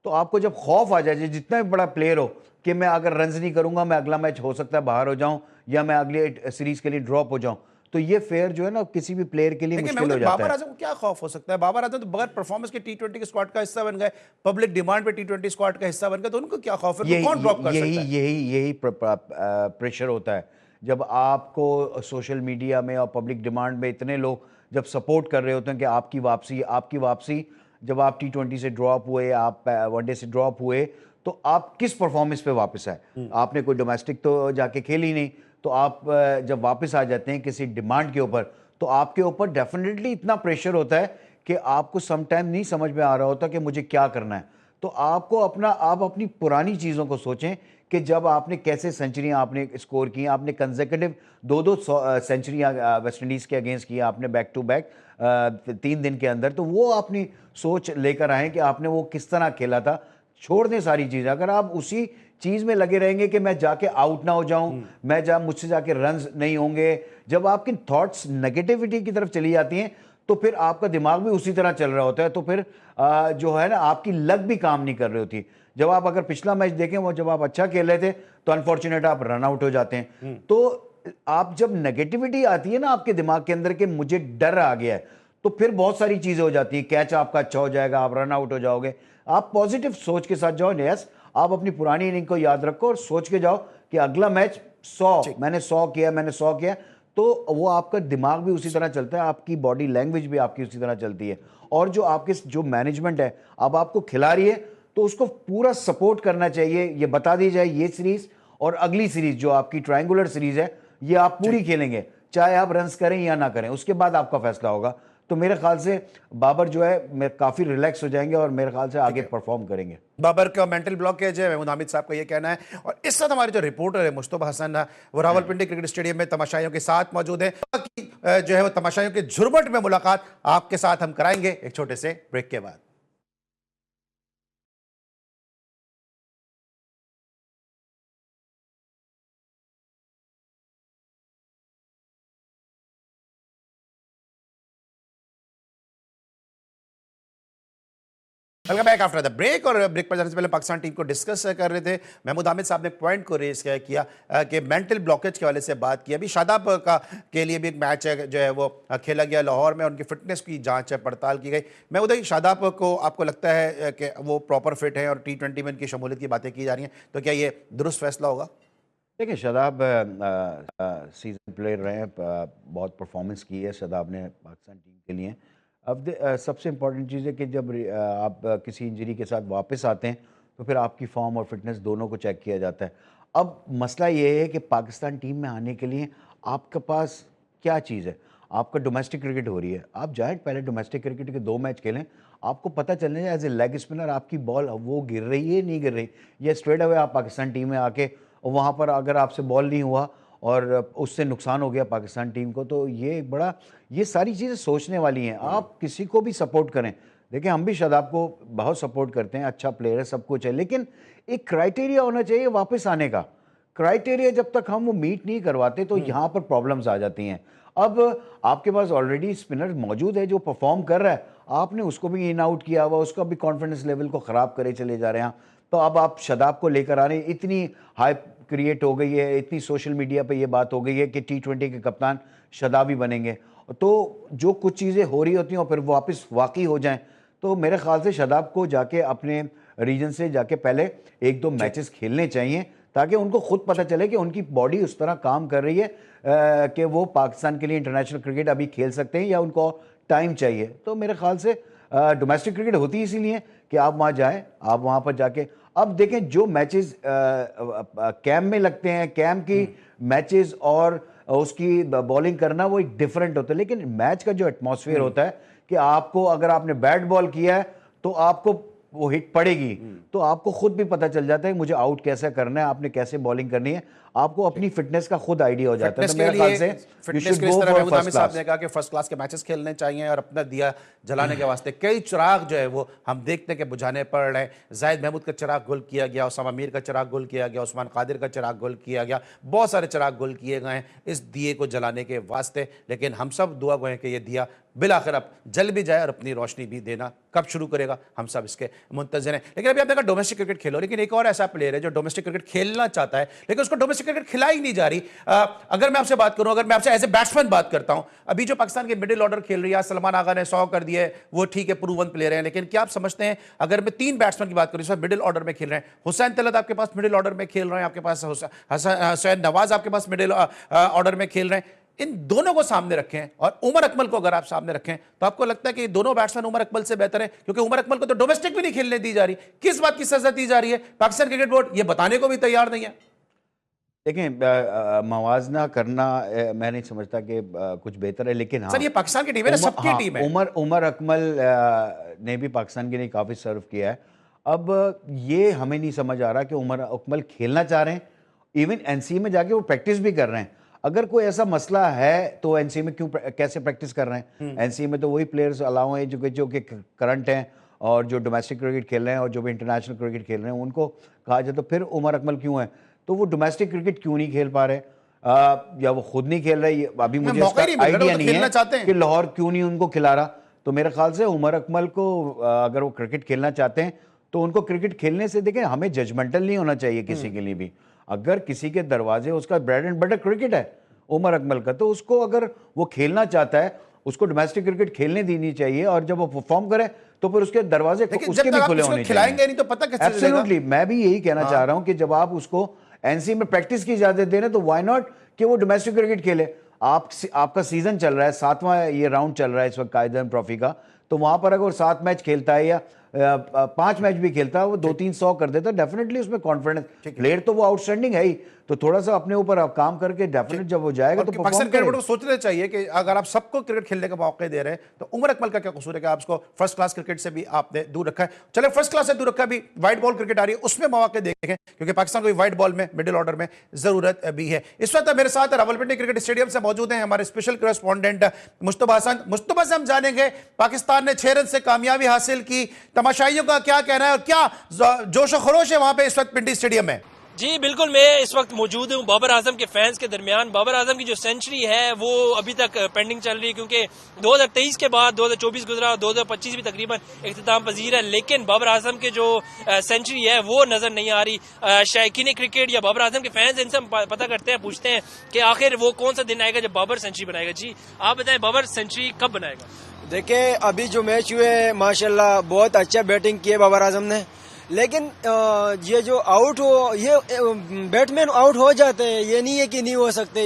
तो आपको जब खौफ आ जाए, जितना भी बड़ा प्लेयर हो, कि मैं अगर रन्स नहीं करूंगा मैं अगला मैच हो सकता है बाहर हो जाऊं या मैं अगले सीरीज के लिए ड्रॉप हो जाऊं, तो ये फेयर जो है ना किसी भी प्लेयर के लिए मुश्किल हो जाता है। बाबर आजम को क्या खौफ हो सकता है? बाबर आजम तो बगैर परफॉर्मेंस के टी20 के स्क्वाड का हिस्सा बन गए, पब्लिक डिमांड पे टी20 स्क्वाड का हिस्सा बन गए, तो उनको क्या खौफ है? कौन ड्रॉप कर सकता है? यही प्रेशर होता है जब आपको सोशल मीडिया में और पब्लिक डिमांड में इतने लोग जब सपोर्ट कर रहे होते हैं कि आपकी वापसी, जब आप टी20 से ड्रॉप हुए, आप वनडे से ड्रॉप हुए, तो आप किस परफॉर्मेंस पे वापस आए? आपने कोई डोमेस्टिक तो जाके खेली नहीं, तो आप जब वापस आ जाते हैं किसी डिमांड के ऊपर, तो आपके ऊपर डेफिनेटली इतना प्रेशर होता है कि आपको समटाइम नहीं समझ में आ रहा होता कि मुझे क्या करना है। तो आप अपनी पुरानी चीज़ों को सोचें कि जब आपने कैसे सेंचुरियाँ आपने स्कोर की, आपने कंसेक्यूटिव 2-2 सेंचुरियाँ वेस्ट इंडीज़ के अगेंस्ट की आपने बैक टू बैक 3 दिन के अंदर, तो वो अपनी सोच लेकर आए कि आपने वो किस तरह खेला था। छोड़ दें सारी चीज़ें, अगर आप उसी चीज में लगे रहेंगे कि मैं जाके आउट ना हो जाऊं, मैं मुझसे जाके रन्स नहीं होंगे, जब आपकी थॉट्स नेगेटिविटी की तरफ चली जाती हैं तो फिर आपका दिमाग भी उसी तरह चल रहा होता है, तो फिर जो है ना आपकी लक भी काम नहीं कर रही होती। जब आप अगर पिछला मैच देखें, वो जब आप अच्छा खेल रहे थे तो अनफॉर्चुनेट आप रन आउट हो जाते हैं। तो आप जब नेगेटिविटी आती है ना आपके दिमाग के अंदर कि मुझे डर आ गया है, तो फिर बहुत सारी चीजें हो जाती है, कैच आपका अच्छा हो जाएगा, आप रन आउट हो जाओगे। आप पॉजिटिव सोच के साथ जाओ। यस, आप अपनी पुरानी इनिंग को याद रखो और सोच के जाओ कि अगला मैच 100 मैंने 100 किया, तो वो आपका दिमाग भी उसी तरह चलता है, आपकी बॉडी लैंग्वेज भी आपकी उसी तरह चलती है। और जो आपके जो मैनेजमेंट है अब आपको खिला रही है, तो उसको पूरा सपोर्ट करना चाहिए। ये बता दी जाए ये सीरीज और अगली सीरीज जो आपकी ट्रायंगुलर सीरीज है, ये आप पूरी खेलेंगे, चाहे आप रन्स करें या ना करें, उसके बाद आपका फैसला होगा। तो मेरे ख्याल से बाबर जो है काफी रिलैक्स हो जाएंगे और मेरे ख्याल से आगे परफॉर्म करेंगे। बाबर का मेंटल ब्लॉकेज है, महमूद हामिद साहब का ये कहना है। और इस साथ हमारे जो रिपोर्टर है मुस्तफा हसन, वो रावलपिंडी क्रिकेट स्टेडियम में तमाशाइयों के साथ मौजूद है। जो है वो तमाशाइयों के झुरमुट में मुलाकात आपके साथ हम कराएंगे एक छोटे से ब्रेक के बाद। Welcome back after the break. और ब्रेक पर जाने से पहले पाकिस्तान टीम को डिस्कस कर रहे थे। महमूद हामिद साहब ने एक पॉइंट को रेज किया कि मेंटल ब्लॉकेज के वाले से बात की। अभी शादाब का के लिए भी एक मैच है जो है वो खेला गया लाहौर में, उनकी फिटनेस की जांच पड़ताल की गई। मैं उधर शादाब को आपको लगता है कि वो प्रॉपर फिट है और T20 में उनकी शमूलियत की बातें की जा रही हैं, तो क्या ये दुरुस्त फैसला होगा? देखिए, शादाब सीजन प्लेयर रहे हैं, बहुत परफॉर्मेंस की है शादाब ने पाकिस्तान टीम के लिए। अब सबसे इम्पॉर्टेंट चीज़ है कि जब आप किसी इंजरी के साथ वापस आते हैं तो फिर आपकी फॉर्म और फिटनेस दोनों को चेक किया जाता है। अब मसला ये है कि पाकिस्तान टीम में आने के लिए आपके पास क्या चीज़ है। आपका डोमेस्टिक क्रिकेट हो रही है, आप जाएँ पहले डोमेस्टिक क्रिकेट के 2 मैच खेलें, आपको पता चलने एज ए लेग स्पिनर आपकी बॉल वो गिर रही है नहीं गिर रही, या स्ट्रेट अवे आप पाकिस्तान टीम में आके वहाँ पर अगर आपसे बॉल नहीं हुआ और उससे नुकसान हो गया पाकिस्तान टीम को, तो ये एक बड़ा, ये सारी चीज़ें सोचने वाली हैं। आप किसी को भी सपोर्ट करें, देखिए हम भी शादाब को बहुत सपोर्ट करते हैं, अच्छा प्लेयर है, सब कुछ है, लेकिन एक क्राइटेरिया होना चाहिए वापस आने का। क्राइटेरिया जब तक हम वो मीट नहीं करवाते तो यहाँ पर प्रॉब्लम्स आ जाती हैं। अब आपके पास ऑलरेडी स्पिनर मौजूद है जो परफॉर्म कर रहा है, आपने उसको भी इन आउट किया हुआ, उसका भी कॉन्फिडेंस लेवल को ख़राब करे चले जा रहे हैं। तो अब आप शादाब को लेकर आ रहे हैं, इतनी हाइप क्रिएट हो गई है, इतनी सोशल मीडिया पे ये बात हो गई है कि T20 के कप्तान शादाब ही बनेंगे। तो जो कुछ चीज़ें हो रही होती हैं और फिर वापस वाकई हो जाएं, तो मेरे ख्याल से शादाब को जाके अपने रीजन से जाके पहले 1-2 मैचेस खेलने चाहिए, ताकि उनको खुद पता चले कि उनकी बॉडी उस तरह काम कर रही है कि वो पाकिस्तान के लिए इंटरनेशनल क्रिकेट अभी खेल सकते हैं या उनको टाइम चाहिए। तो मेरे ख्याल से डोमेस्टिक क्रिकेट होती है इसीलिए कि आप वहाँ जाएं, आप वहाँ पर जाके अब देखें जो मैचेस कैंप में लगते हैं, कैंप की मैचेस और उसकी बॉलिंग करना वो एक डिफरेंट होता है, लेकिन मैच का जो एटमॉस्फेयर होता है कि आपको अगर आपने बैट बॉल किया है तो आपको वो हिट पड़ेगी, तो आपको खुद भी पता चल जाता है कि मुझे आउट कैसे करना है, आपने कैसे बॉलिंग करनी है, आपको अपनी फिटनेस का खुद आइडिया हो जाता है। तो मेरे ख्याल से फिटनेस के लिए इस तरह महमूद हामिद साहब ने कहा कि फर्स्ट क्लास के मैचेस खेलने चाहिए और अपना दिया जलाने के वास्ते कई चिराग जो है वो हम देखते हैं कि बुझाने पड़ रहे हैं। जाहिद महमूद का चिराग गुल किया गया, उसामा मीर का चिराग गुल किया गया, उस्मान कादिर का चिराग गुल किया गया, बहुत सारे चिराग गुल किए गए हैं इस दिए को जलाने के वास्ते। लेकिन हम सब दुआ गो हैं कि ये दिया बिलाखिर अब जल भी जाए और अपनी रोशनी भी देना कब शुरू करेगा, हम सब इसके मुंतज़िर हैं। लेकिन अभी आपने कहा डोमेस्टिक क्रिकेट खेलो, लेकिन एक और ऐसा प्लेयर है जो डोमेस्टिक क्रिकेट खेलना चाहता है लेकिन उसको डोमेस्टिक क्रिकेट खिलाई नहीं जा रही। अगर मैं आपसे बात करूं, अगर मैं आपसे एज ए बैट्समैन बात करता हूं, अभी जो पाकिस्तान के मिडिल ऑर्डर खेल रही है, सलमान आगा ने 100 कर दिए, वो ठीक है, प्रूवन प्लेयर है, लेकिन क्या आप समझते हैं अगर मैं 3 बैट्समैन की बात करूं इस मिडिल ऑर्डर में खेल रहे हैं, हुसैन तलत आपके पास मिडिल ऑर्डर में खेल रहे हैं, आपके पास हुसैन नवाज आपके पास मिडिल ऑर्डर में खेल रहे हैं, इन दोनों को सामने रखें और उमर अकमल को अगर आप सामने रखें तो आपको लगता है कि दोनों बैट्समैन उमर अकमल से बेहतर है? क्योंकि उमर अकमल को तो डोमेस्टिक भी नहीं खेलने दी जा रही। किस बात की सजा दी जा रही है? पाकिस्तान क्रिकेट बोर्ड ये बताने को भी तैयार नहीं है। देखें, मवाजना करना मैं नहीं समझता कि कुछ बेहतर है, लेकिन हाँ सर ये पाकिस्तान की टीम है ना, सबकी टीम है। उमर अकमल ने भी पाकिस्तान के लिए काफ़ी सर्व किया है। अब ये हमें नहीं समझ आ रहा कि उमर अकमल खेलना चाह रहे हैं, इवन एनसीए में जाके वो प्रैक्टिस भी कर रहे हैं। अगर कोई ऐसा मसला है तो एनसीए में क्यों कैसे प्रैक्टिस कर रहे हैं? एनसीए में तो वही प्लेयर्स अलाउ हैं जो कि करंट हैं और जो डोमेस्टिक क्रिकेट खेल रहे हैं और जो भी इंटरनेशनल क्रिकेट खेल रहे हैं उनको कहा जाए तो फिर उमर अकमल क्यों है, तो वो डोमेस्टिक क्रिकेट क्यों नहीं खेल पा रहे, या वो खुद नहीं खेल रहे, अभी मुझे इसका आइडिया नहीं है कि लाहौर क्यों नहीं उनको खिला रहा। तो मेरे ख्याल से उमर अकमल को अगर वो क्रिकेट खेलना चाहते हैं तो उनको क्रिकेट खेलने से, देखें हमें जजमेंटल नहीं होना चाहिए किसी के लिए भी। अगर किसी के दरवाजे, उसका ब्रेड एंड बटर क्रिकेट है उमर अकमल का, तो उसको अगर वो खेलना चाहता है उसको डोमेस्टिक क्रिकेट खेलने देनी चाहिए, और जब वो परफॉर्म करे तो फिर उसके दरवाजे उसके भी खुले होने खिलाएंगे नहीं तो पता कैसे चलेगा? एब्सोल्युटली, मैं भी यही कहना चाह रहा हूं कि जब आप उसको एनसी में प्रैक्टिस की इजाजत दे रहे तो व्हाई नॉट कि वो डोमेस्टिक क्रिकेट खेले। आपका सीजन चल रहा है, 7वां ये राउंड चल रहा है इस वक्त कायदन ट्रॉफी का, तो वहां पर अगर 7 मैच खेलता है या 5 मैच भी खेलता है, वो 2-300 कर देता है, डेफिनेटली उसमें कॉन्फिडेंस, प्लेयर तो वो आउटस्टैंडिंग है ही, तो थोड़ा सा अपने ऊपर आप काम करके डेफिनेट जब वो जाएगा तो पाकिस्तान क्रिकेट को सोचना चाहिए कि अगर आप सबको क्रिकेट खेलने का मौका दे रहे हैं तो उमर अकमल का क्या कसूर है कि आप उसको फर्स्ट क्लास क्रिकेट से भी आपने दूर रखा है। चले फर्स्ट क्लास से दूर रखा, भी व्हाइट बॉल क्रिकेट आ रही है उसमें मौके देखें, क्योंकि पाकिस्तान को व्हाइट बॉल में मिडिल ऑर्डर में जरूरत भी है। इस वक्त मेरे साथ रावलपिंडी क्रिकेट स्टेडियम से मौजूद हैं हमारे स्पेशल करस्पॉन्डेंट मुस्तफा हसन। मुस्तफा से हम जानेंगे पाकिस्तान ने 6 रन से कामयाबी हासिल की, तमाशाइयों का क्या कहना है और क्या जोश खरोश है वहां पे इस वक्त पिंडी स्टेडियम में? जी बिल्कुल, मैं इस वक्त मौजूद हूँ बाबर आजम के फैंस के दरमियान। बाबर आजम की जो सेंचुरी है वो अभी तक पेंडिंग चल रही है, क्योंकि 2023 के बाद 2024 गुजरा, 2025 भी तकरीबन इख्तिताम पजीर है, लेकिन बाबर आजम के जो सेंचुरी है वो नजर नहीं आ रही। शायकीन क्रिकेट या बाबर आजम के फैंस, इनसे हम पता करते हैं, पूछते हैं कि आखिर वो कौन सा दिन आएगा जब बाबर सेंचुरी बनाएगा। जी आप बताएं, बाबर सेंचुरी कब बनाएगा? देखिए, अभी जो मैच हुए माशाल्लाह बहुत अच्छा बैटिंग की है बाबर आजम ने, लेकिन ये जो आउट हो, ये बैट्समैन आउट हो जाते हैं, ये नहीं है कि नहीं हो सकते,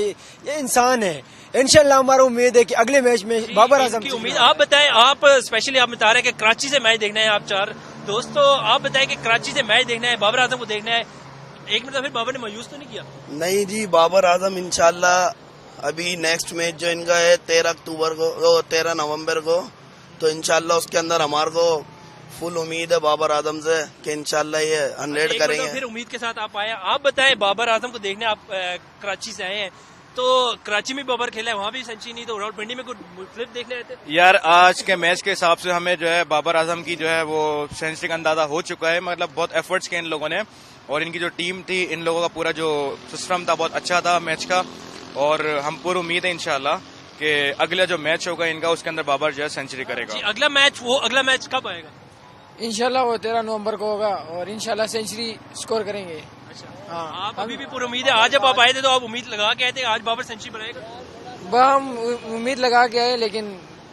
ये इंसान है। इंशाल्लाह हमारा उम्मीद है कि अगले मैच में बाबर आजम की उम्मीद। आप बताएं, आप स्पेशली आप बता रहे हैं कि कराची से मैच देखना है, आप 4 दोस्तों, आप बताएं कि कराची से मैच देखना है, बाबर आजम को देखना है, एक मतलब फिर बाबर ने मायूस तो नहीं किया? नहीं जी, बाबर आजम इंशाल्लाह अभी नेक्स्ट मैच जो इनका है 13 नवंबर को, तो इंशाल्लाह उसके अंदर हमारे को फुल उम्मीद है बाबर आजम से कि इंशाल्लाह ये 100 करेंगे। फिर उम्मीद के साथ आप आए। आप बताएं, बाबर आजम को देखने आप कराची से आए हैं, तो कराची में बाबर खेला है, वहाँ भी सेंचुरी नहीं, तो रावलपिंडी में कोई फ्लिप देखने आए थे? यार आज के मैच के हिसाब से हमें जो है बाबर आजम की जो है वो सेंचुरी का अंदाजा हो चुका है। मतलब बहुत एफर्ट्स किए इन लोगों ने, और इनकी जो टीम थी, इन लोगों का पूरा जो सिस्टम था बहुत अच्छा था मैच का, और हम पूरी उम्मीद है इंशाल्लाह कि अगला जो मैच होगा इनका उसके अंदर बाबर जो है सेंचुरी करेगा। अगला मैच कब आएगा? इंशाल्लाह वो 13 नवंबर को होगा और इंशाल्लाह सेंचुरी स्कोर करेंगे। अच्छा, हाँ, आप अभी भी पूरी उम्मीद है? आज जब आप आए थे तो आप उम्मीद लगा के आए थे आज बाबर सेंचुरी बनाएगा? हम उम्मीद लगा के आए लेकिन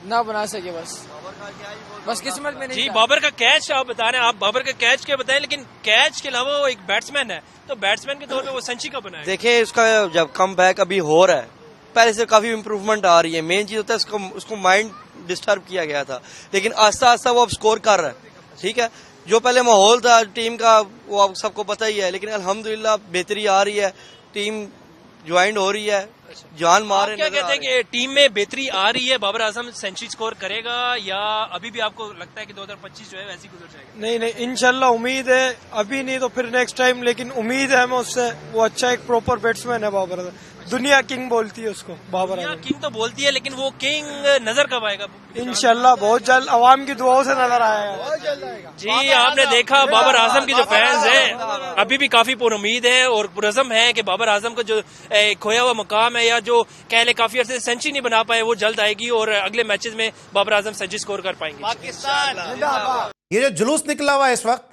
ना बना सके, बस किस्मत में नहीं। जी बाबर का कैच आप बता रहे हैं, आप बाबर का कैच क्या बताएं, लेकिन कैच के अलावा वो एक बैट्समैन है, तो बैट्समैन के तौर पे वो सेंचुरी कब बनाएगा? देखिए, उसका जब कम बैक अभी हो रहा है, पहले से काफी इम्प्रूवमेंट आ रही है। मेन चीज होता है उसको माइंड डिस्टर्ब किया गया था, लेकिन आस्ता आस्ता वो अब स्कोर कर रहा है। ठीक है, जो पहले माहौल था टीम का वो आप सबको पता ही है, लेकिन अल्हम्दुलिल्लाह बेहतरी आ रही है, टीम ज्वाइन हो रही है, जान मार। क्या कहते हैं कि टीम में बेहतरी आ रही है, बाबर आजम सेंचुरी स्कोर करेगा, या अभी भी आपको लगता है कि 2025 जो है वैसे ही गुजर जाएगा? नहीं, इंशाल्लाह उम्मीद है, अभी नहीं तो फिर नेक्स्ट टाइम, लेकिन उम्मीद है हमें उससे। वो अच्छा एक प्रॉपर बैट्समैन है बाबर आजम, दुनिया किंग बोलती है उसको बाबर आजम। किंग तो बोलती है, लेकिन वो किंग नजर कब आएगा? इंशाल्लाह बहुत जल्द, अवाम की दुआओं से नजर आएगा। जी आपने देखा, बाबर आजम की जो फैंस हैं अभी भी काफी पुरुम्मीद है और पुरज़म है कि बाबर आजम का जो खोया हुआ मकाम है, या जो कह ले काफी अर्से सेंचुरी नहीं बना पाए, वो जल्द आएगी और अगले मैचेस में बाबर आजम सेंचुरी स्कोर कर पाएंगे। पाकिस्तान ये जो जुलूस निकला हुआ है इस वक्त,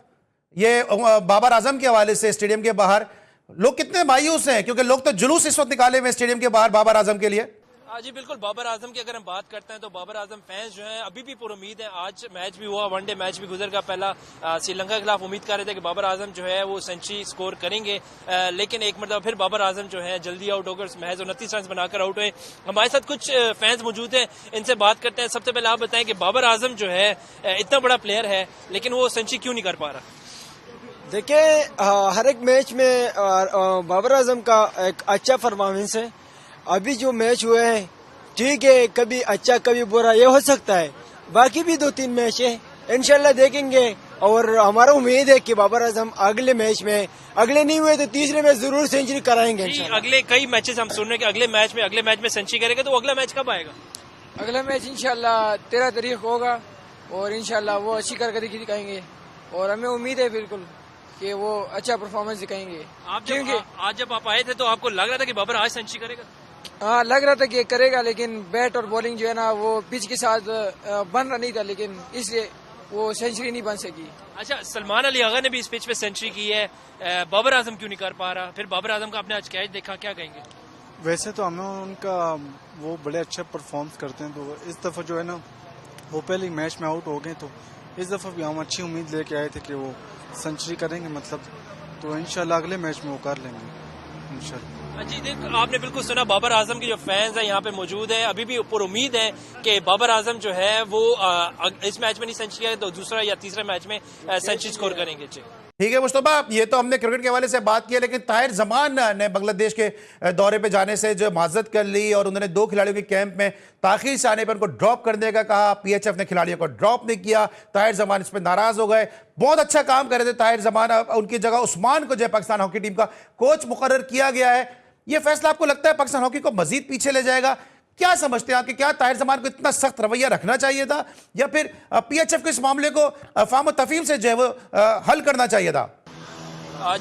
ये बाबर आजम के हवाले से स्टेडियम के बाहर लोग कितने मायूस हैं, क्योंकि लोग तो जुलूस इस वक्त निकाले हुए स्टेडियम के बाहर बाबर आजम के लिए। जी बिल्कुल, बाबर आजम की अगर हम बात करते हैं तो बाबर आजम फैंस जो हैं अभी भी पुरुम्मीद हैं। आज मैच भी हुआ, वनडे मैच भी गुजर गया पहला, श्रीलंका के खिलाफ उम्मीद कर रहे थे कि बाबर आजम जो है वो सेंचुरी स्कोर करेंगे, लेकिन एक मतलब फिर बाबर आजम जो है जल्दी आउट होकर महज 29 रन बनाकर आउट हुए। हमारे साथ कुछ फैंस मौजूद हैं, इनसे बात करते हैं। सबसे पहले आप बताएं कि बाबर आजम जो है इतना बड़ा प्लेयर है, लेकिन वो सेंचुरी क्यों नहीं कर पा रहा? देखिए, हर एक मैच में बाबर आजम का एक अच्छा परफॉर्मेंस है। अभी जो मैच हुए हैं ठीक है, कभी अच्छा कभी बुरा ये हो सकता है, बाकी भी 2-3 मैच है, इंशाल्लाह देखेंगे। और हमारा उम्मीद है कि बाबर आजम अगले मैच में, अगले नहीं हुए तो तीसरे में जरूर सेंचुरी कराएंगे। अगले कई मैचेस हम सुन रहे हैं कि अगले मैच में सेंचुरी करेगा, तो अगला मैच कब आएगा? अगला मैच इंशाल्लाह 13 तारीख होगा और इंशाल्लाह वो अच्छी कारकर्दगी दिखाएंगे और हमें उम्मीद है बिल्कुल कि वो अच्छा परफॉर्मेंस दिखाएंगे। आप जब आज जब आप आए थे तो आपको लग रहा था कि बाबर आज सेंचुरी करेगा? हाँ, लग रहा था कि करेगा, लेकिन बैट और बॉलिंग जो है ना वो पिच के साथ बन रहा नहीं था, लेकिन इसलिए वो सेंचुरी नहीं बन सकी। अच्छा, सलमान अली आगा ने भी इस पिच पे सेंचुरी की है, बाबर आजम क्यों नहीं कर पा रहा? फिर बाबर आजम का आपने आज कैच देखा, क्या कहेंगे? वैसे तो हमें उनका वो बड़े अच्छे परफॉर्म्स करते हैं, तो इस दफ़ा जो है ना वो पहले मैच में आउट हो गए, तो इस दफ़ा भी हम अच्छी उम्मीद लेके आए थे कि वो सेंचुरी करेंगे, मतलब तो इंशाल्लाह अगले मैच में वो कर लेंगे इंशाल्लाह। जी, देखो आपने बिल्कुल सुना, बाबर आजम के जो फैंस हैं यहाँ पे मौजूद हैं, अभी भी ऊपर उम्मीद है कि बाबर आजम जो है वो इस मैच में नहीं सेंचुरी है तो दूसरा या तीसरा मैच में सेंचुरी स्कोर करेंगे। जी ठीक है मुस्तफा, ये तो हमने क्रिकेट के हवाले से बात की, लेकिन ताहिर जमान ने बांग्लादेश के दौरे पे जाने से जो माजरत कर ली और उन्होंने 2 खिलाड़ियों के कैंप में ताखीर से आने पर उनको ड्रॉप करने का कहा। पीएचएफ ने खिलाड़ियों को ड्रॉप नहीं किया, ताहिर जमान इस पर नाराज हो गए। बहुत अच्छा काम कर रहे थे ताहिर जमान, उनकी जगह उस्मान को जो पाकिस्तान हॉकी टीम का कोच मुकर्रर किया गया है। यह फैसला आपको लगता है पाकिस्तान हॉकी को मजीद पीछे ले जाएगा? क्या समझते हैं आप कि क्या ताहिर जमान को इतना सख्त रवैया रखना चाहिए था या फिर पीएचएफ को इस मामले को फाम तफहीम से जो है वो हल करना चाहिए था?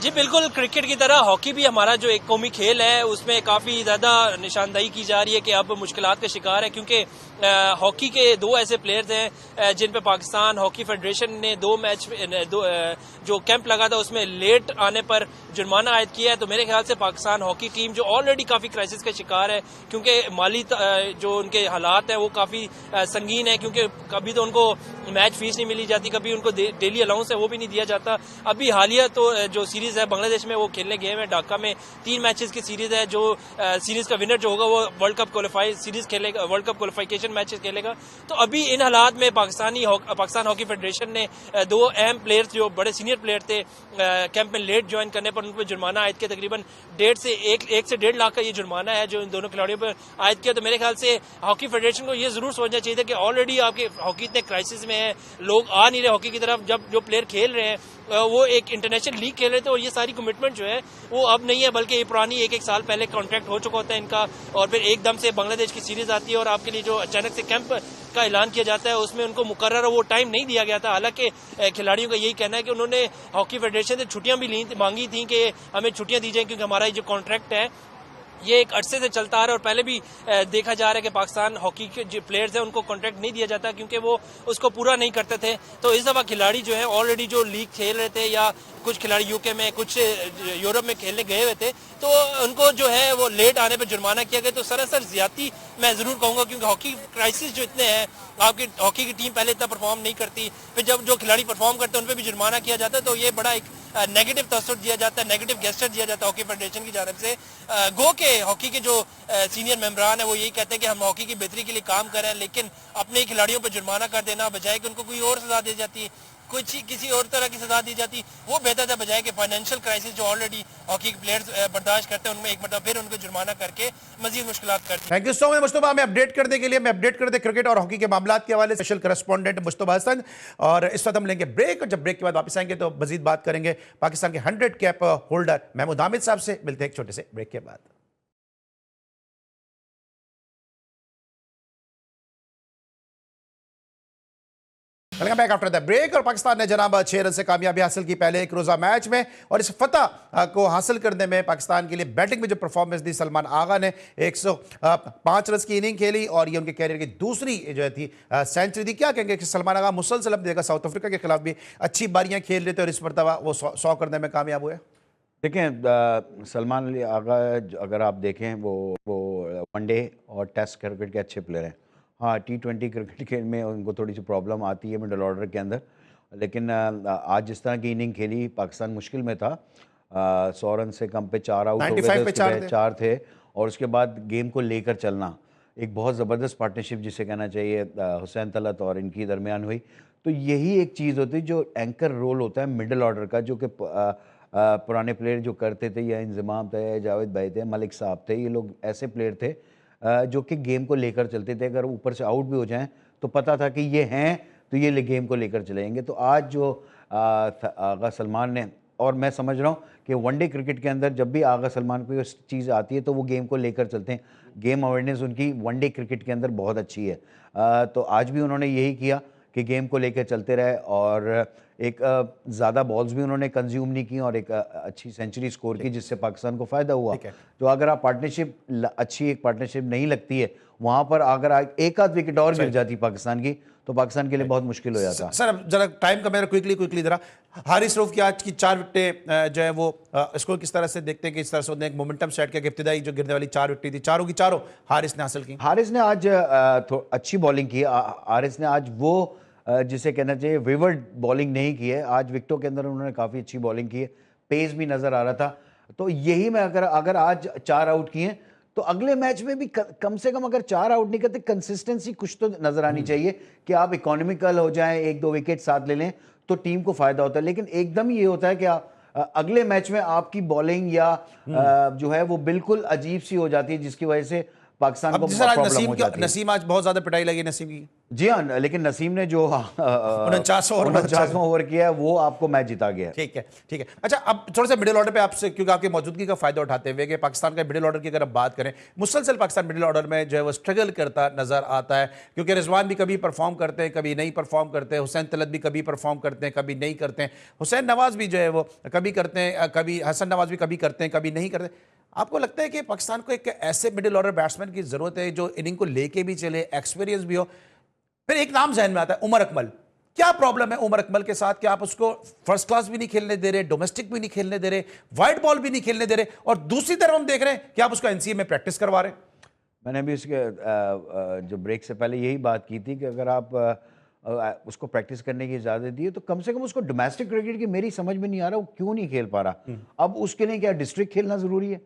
जी बिल्कुल, क्रिकेट की तरह हॉकी भी हमारा जो एक कौमी खेल है उसमें काफी ज्यादा निशानदेही की जा रही है कि अब मुश्किलात का शिकार है, क्योंकि हॉकी के 2 ऐसे प्लेयर्स हैं जिन पे पाकिस्तान हॉकी फेडरेशन ने 2 मैच जो कैंप लगा था उसमें लेट आने पर जुर्माना आयद किया है। तो मेरे ख्याल से पाकिस्तान हॉकी टीम जो ऑलरेडी काफी क्राइसिस का शिकार है, क्योंकि माली जो उनके हालात हैं वो काफी संगीन है, क्योंकि कभी तो उनको मैच फीस नहीं मिली जाती, कभी उनको डेली अलाउंस है वो भी नहीं दिया जाता। अभी हालिया तो जो सीरीज है बांग्लादेश में वो खेलने गए हैं, ढाका में 3 मैचेस की सीरीज है, जो सीरीज का विनर जो होगा वो वर्ल्ड कप क्वालिफाई सीरीज खेलेगा, वर्ल्ड कप क्वालिफिकेशन मैचेस खेलेगा। तो अभी इन हालात में पाकिस्तान हॉकी फेडरेशन ने 2 अहम प्लेयर्स जो बड़े सीनियर प्लेयर थे कैंप में लेट ज्वाइन करने पर उन पर जुर्माना आयद किया, तकरीबन 1.5 से 1.5 लाख का ये जुर्माना है जो इन दोनों खिलाड़ियों पर आयद किया। तो मेरे ख्याल से हॉकी फेडरेशन को ये जरूर सोचना चाहिए था कि ऑलरेडी आपके हॉकी इतने क्राइसिस में है, लोग आ नहीं रहे हॉकी की तरफ, जब जो प्लेयर खेल रहे हैं वो एक इंटरनेशनल लीग खेल रहे थे और ये सारी कमिटमेंट जो है वो अब नहीं है, बल्कि ये पुरानी 1-1 साल पहले कॉन्ट्रैक्ट हो चुका होता है इनका, और फिर एकदम से बांग्लादेश की सीरीज आती है और आपके लिए जो अचानक से कैंप का ऐलान किया जाता है उसमें उनको मुकर्रर वो टाइम नहीं दिया गया था। हालांकि खिलाड़ियों का यही कहना है कि उन्होंने हॉकी फेडरेशन से छुट्टियां भी मांगी थी कि हमें छुट्टियां दी जाए, क्योंकि हमारा जो कॉन्ट्रैक्ट है ये एक अरसे से चलता आ रहा है और पहले भी देखा जा रहा है कि पाकिस्तान हॉकी के जो प्लेयर्स हैं उनको कॉन्ट्रैक्ट नहीं दिया जाता क्योंकि वो उसको पूरा नहीं करते थे। तो इस दफा खिलाड़ी जो है ऑलरेडी जो लीग खेल रहे थे या कुछ खिलाड़ी यूके में कुछ यूरोप में खेलने गए हुए थे तो उनको जो है वो लेट आने पर जुर्माना किया गया। तो सरासर ज्यादती मैं जरूर कहूंगा, क्योंकि हॉकी क्राइसिस जो इतने हैं, आपकी हॉकी की टीम पहले इतना परफॉर्म नहीं करती, फिर जब जो खिलाड़ी परफॉर्म करते हैं उन पर भी जुर्माना किया जाता है, तो ये बड़ा एक नेगेटिव तसर दिया जाता है, नेगेटिव गेस्चर दिया जाता है हॉकी फेडरेशन की जानब से। गो के हॉकी के जो सीनियर मेंबरान है वो यही कहते हैं कि हम हॉकी की बेहतरी के लिए काम कर रहे हैं, लेकिन अपने खिलाड़ियों पर जुर्माना कर देना बजाय कि उनको कोई और सजा दी जाती, कुछ किसी और तरह की सजा दी जाती, वो बेहतर था बजाय कि फाइनेंशियल क्राइसिस जो ऑलरेडी हॉकी के प्लेयर्स बर्दाश्त करते हैं उनमें एक मतलब फिर उनको जुर्माना करके मजीद मुश्किलात करते हैं। Thank you so much Mustafa, हमें अपडेट करने के लिए। मैं अपडेट कर दे क्रिकेट और हॉकी के मामलों के हवाले स्पेशल करस्पॉन्डेंट मुस्तफा हसन। और इस वक्त हम लेंगे ब्रेक और जब ब्रेक के बाद वापस आएंगे तो मजीद बात करेंगे पाकिस्तान के 100 कैप होल्डर महमूद हामिद साहब से। मिलते हैं एक छोटे से ब्रेक के बाद। Welcome back after the break. और पाकिस्तान ने जनाब 6 रन से कामयाबी हासिल की पहले एक रोजा मैच में, और इस फतह को हासिल करने में पाकिस्तान के लिए बैटिंग में जो परफॉर्मेंस दी, सलमान आगा ने 105 रन की इनिंग खेली और ये उनके कैरियर की दूसरी जो थी सेंचुरी थी। क्या कहेंगे कि सलमान आगा मुसलसल अब देखा साउथ अफ्रीका के खिलाफ भी अच्छी बारियां खेल रहे थे और इस मरतबा वो 100 करने में कामयाब हुए? देखें, सलमान अली आगा अगर आप देखें वो वनडे और टेस्ट क्रिकेट के अच्छे प्लेयर हैं। हाँ, T20 क्रिकेट के में उनको थोड़ी सी प्रॉब्लम आती है मिडल ऑर्डर के अंदर, लेकिन आज जिस तरह की इनिंग खेली पाकिस्तान मुश्किल में था। 100 रन से कम पे 4 आउट हो गए थे, 4 थे, और उसके बाद गेम को लेकर चलना एक बहुत ज़बरदस्त पार्टनरशिप जिसे कहना चाहिए हुसैन तलत और इनकी दरमियान हुई। तो यही एक चीज़ होती है जो एंकर रोल होता है मिडल ऑर्डर का, जो कि पुराने प्लेयर जो करते थे, या इंजमाम थे, या जावेद भाई थे, मलिक साहब थे, ये लोग ऐसे प्लेयर थे जो कि गेम को लेकर चलते थे। अगर ऊपर से आउट भी हो जाएं तो पता था कि ये हैं तो ये गेम को लेकर चलेंगे। तो आज जो आगा सलमान ने, और मैं समझ रहा हूँ कि वनडे क्रिकेट के अंदर जब भी आगा सलमान को इस चीज़ आती है तो वो गेम को लेकर चलते हैं। गेम अवेयरनेस उनकी वनडे क्रिकेट के अंदर बहुत अच्छी है। तो आज भी उन्होंने यही किया कि गेम को लेकर चलते रहे और एक ज़्यादा बॉल्स भी उन्होंने कंज्यूम नहीं की और एक अच्छी सेंचुरी स्कोर की जिससे पाकिस्तान को फ़ायदा हुआ। तो अगर आप पार्टनरशिप अच्छी एक पार्टनरशिप नहीं लगती है वहाँ पर, अगर एक आध विकेट और गिर जाती पाकिस्तान की तो पाकिस्तान के लिए बहुत मुश्किल हो जाता। सर अब जरा टाइम का मेरा क्विकली जरा हारिस रऊफ की आज की 4 विकेटें जो है वो इसको किस तरह से देखते हैं कि इस तरह से उन्होंने एक मोमेंटम सेट किया कि इब्तिदाई जो गिरने वाली 4 विकेटें थी चारों की चारों हारिस ने हासिल की। हारिस ने आज अच्छी बॉलिंग की। हारिस ने आज वो जिसे कहना चाहिए विवर्ड बॉलिंग नहीं की है, आज विकेटों के अंदर उन्होंने काफ़ी अच्छी बॉलिंग की है, पेस भी नज़र आ रहा था। तो यही मैं अगर आज 4 आउट किए तो अगले मैच में भी कम से कम अगर 4 आउट नहीं करते कंसिस्टेंसी कुछ तो नजर आनी चाहिए कि आप इकोनॉमिकल हो जाएं, 1-2 विकेट साथ ले लें तो टीम को फायदा होता है। लेकिन एकदम ये होता है कि अगले मैच में आपकी बॉलिंग या जो है वो बिल्कुल अजीब सी हो जाती है जिसकी वजह से पाकिस्तान को प्रॉब्लम हो जाती है। नसीम आज बहुत ज्यादा पिटाई लगी नसीम की। जी हाँ, लेकिन नसीम ने जो 49 ओवर किया है वो आपको मैच जिता गया। ठीक है। अच्छा, अब थोड़ा सा मिडिल ऑर्डर पे आपसे, क्योंकि आपकी मौजूदगी का फायदा उठाते हुए कि पाकिस्तान का मिडिल ऑर्डर की अगर आप बात करें, मुसलसल पाकिस्तान मिडिल ऑर्डर में जो है वो स्ट्रगल करता नजर आता है, क्योंकि रिजवान भी कभी परफॉर्म करते हैं कभी नहीं परफॉर्म करते, हुसैन तलत भी कभी परफॉर्म करते हैं कभी नहीं करते हैं, हुसैन नवाज भी जो है वो कभी करते हैं, कभी हसन नवाज भी कभी करते हैं कभी नहीं करते। आपको लगता है कि पाकिस्तान को एक ऐसे मिडिल ऑर्डर बैट्समैन की जरूरत है जो इनिंग को लेके भी चले, एक्सपीरियंस भी हो? फिर एक नाम जहन में आता है, उमर अकमल। क्या प्रॉब्लम है उमर अकमल के साथ कि आप उसको फर्स्ट क्लास भी नहीं खेलने दे रहे, डोमेस्टिक भी नहीं खेलने दे रहे, वाइट बॉल भी नहीं खेलने दे रहे, और दूसरी तरफ हम देख रहे हैं कि आप उसको एनसीए में प्रैक्टिस करवा रहे हैं? मैंने भी उसके जो ब्रेक से पहले यही बात की थी कि अगर आप उसको प्रैक्टिस करने की इजाज़त दी है तो कम से कम उसको डोमेस्टिक क्रिकेट की, मेरी समझ में नहीं आ रहा वो क्यों नहीं खेल पा रहा। अब उसके लिए क्या डिस्ट्रिक्ट खेलना ज़रूरी है?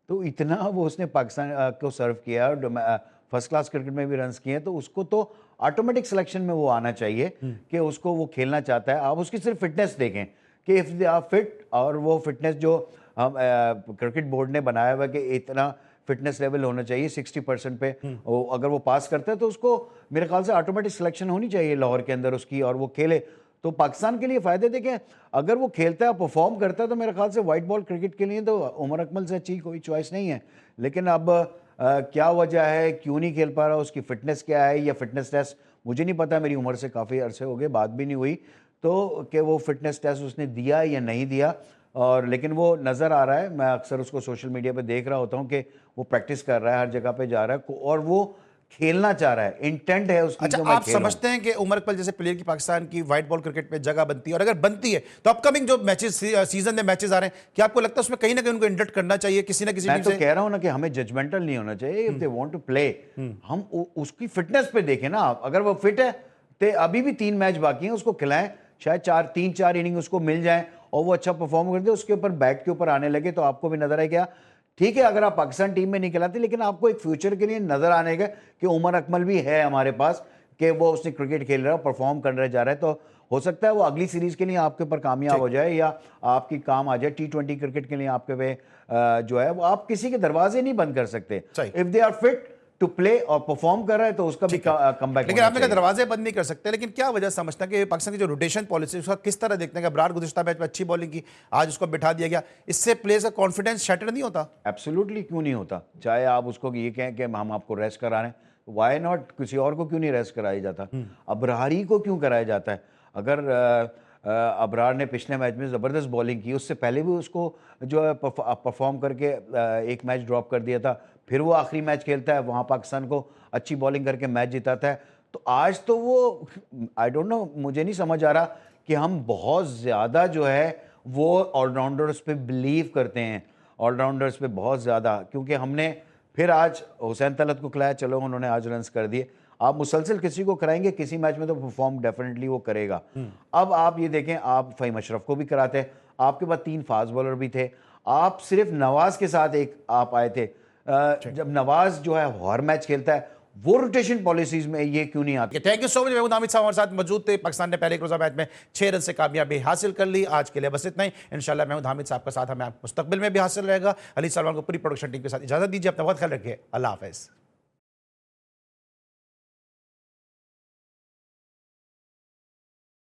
तो इतना वो उसने पाकिस्तान को सर्व किया और फर्स्ट क्लास क्रिकेट में भी रन्स किए हैं, तो उसको तो ऑटोमेटिक सिलेक्शन में वो आना चाहिए कि उसको वो खेलना चाहता है। आप उसकी सिर्फ फिटनेस देखें कि इफ़ दे आर फिट, और वो फिटनेस जो हम क्रिकेट बोर्ड ने बनाया हुआ है कि इतना फिटनेस लेवल होना चाहिए 60% पे, अगर वो पास करता है तो उसको मेरे ख्याल से ऑटोमेटिक सिलेक्शन होनी चाहिए लाहौर के अंदर उसकी, और वो खेले तो पाकिस्तान के लिए फ़ायदे। देखें अगर वो खेलता है, परफॉर्म करता है, तो मेरे ख्याल से वाइट बॉल क्रिकेट के लिए तो उमर अकमल से अच्छी कोई चॉइस नहीं है। लेकिन अब क्या वजह है, क्यों नहीं खेल पा रहा, उसकी फ़िटनेस क्या है, या फ़िटनेस टेस्ट मुझे नहीं पता, मेरी उम्र से काफ़ी अरसे हो गए, बात भी नहीं हुई तो कि वो फ़िटनेस टेस्ट उसने दिया या नहीं दिया। और लेकिन वो नज़र आ रहा है, मैं अक्सर उसको सोशल मीडिया पे देख रहा होता हूँ कि वो प्रैक्टिस कर रहा है, हर जगह पे जा रहा है और वो खेलना चाह रहा है, इंटेंट है उसकी। अच्छा, आप समझते हैं कि उमर अकमल जैसे प्लेयर की पाकिस्तान की वाइट बॉल क्रिकेट में जगह बनती है, और अगर बनती है तो अपकमिंग जो मैचेस सीजन में मैचेस आ रहे हैं, क्या आपको लगता है उसमें कहीं ना कहीं उनको इंडक्ट करना चाहिए किसी ना किसी? मैं तो कह रहा हूं ना कि हमें जजमेंटल नहीं होना चाहिए। If they want to play, हम उसकी फिटनेस पे देखें ना। अगर वो फिट है तो अभी भी 3 मैच बाकी हैं, उसको खिलाएं, शायद 3-4 इनिंग उसको मिल जाए और वो अच्छा परफॉर्म कर दे, उसके ऊपर बैट के ऊपर आने लगे तो आपको भी नजर आए क्या ठीक है। अगर आप पाकिस्तान टीम में नहीं खिलाते, लेकिन आपको एक फ्यूचर के लिए नजर आने का कि उमर अकमल भी है हमारे पास, कि वो उसने क्रिकेट खेल रहा है, परफॉर्म कर रहे जा रहा है, तो हो सकता है वो अगली सीरीज के लिए आपके ऊपर कामयाब हो जाए या आपकी काम आ जाए। T20 क्रिकेट के लिए आपके पे जो है वो आप किसी के दरवाजे नहीं बंद कर सकते। If they are fit to play और परफॉर्म कर रहा है तो उसका भी कमबैक। लेकिन आपने कहा दरवाजे बंद नहीं कर सकते, लेकिन क्या वजह समझता है कि पाकिस्तान की जो रोटेशन पॉलिसी उसका किस तरह देखते हैं? अब्रार गुज़िश्ता मैच में अच्छी बॉलिंग की, आज उसको बिठा दिया गया, इससे प्लेयर्स का कॉन्फिडेंस शैटर नहीं होता? एब्सोल्युटली क्यों नहीं होता। चाहे आप उसको ये कहें कि हम आपको रेस्ट करा रहे हैं, वाई नॉट, किसी और को क्यों नहीं रेस्ट कराया जाता? अब्रारी को क्यों कराया जाता है? अगर अब्रार ने पिछले मैच में ज़बरदस्त बॉलिंग की, उससे पहले भी उसको जो है परफॉर्म करके एक मैच ड्रॉप कर दिया था, फिर वो आखिरी मैच खेलता है, वहाँ पाकिस्तान को अच्छी बॉलिंग करके मैच जिताता है। तो आज तो वो आई डोंट नो, मुझे नहीं समझ आ रहा कि हम बहुत ज़्यादा जो है वो ऑलराउंडर्स पे बिलीव करते हैं, ऑलराउंडर्स पे बहुत ज़्यादा, क्योंकि हमने फिर आज हुसैन तलत को खिलाया, चलो उन्होंने आज रन्स कर दिए। आप मुसलसल किसी को कराएंगे किसी मैच में तो परफॉर्म डेफिनेटली वो करेगा। अब आप ये देखें, आप फ़हीम अशरफ को भी कराते, आपके पास 3 फास्ट बॉलर भी थे, आप सिर्फ नवाज के साथ एक आप आए थे। जब नवाज जो है हर मैच खेलता है, वो रोटेशन पॉलिसीज में ये क्यों नहीं आती? Thank you so much. Mahmood Hamid साहब हमारे साथ मौजूद थे। पाकिस्तान ने पहले एक रोजा मैच में 6 रन से कामयाबी हासिल कर ली। आज के लिए बस इतना ही। इंशाल्लाह महमूद हामिद साहब का साथ हमें मुस्तकबिल में भी हासिल रहेगा। अली सलमान को पूरी प्रोडक्शन टीम के साथ इजाजत दीजिए। अपना बहुत ख्याल रखिए। अल्लाह हाफिज़।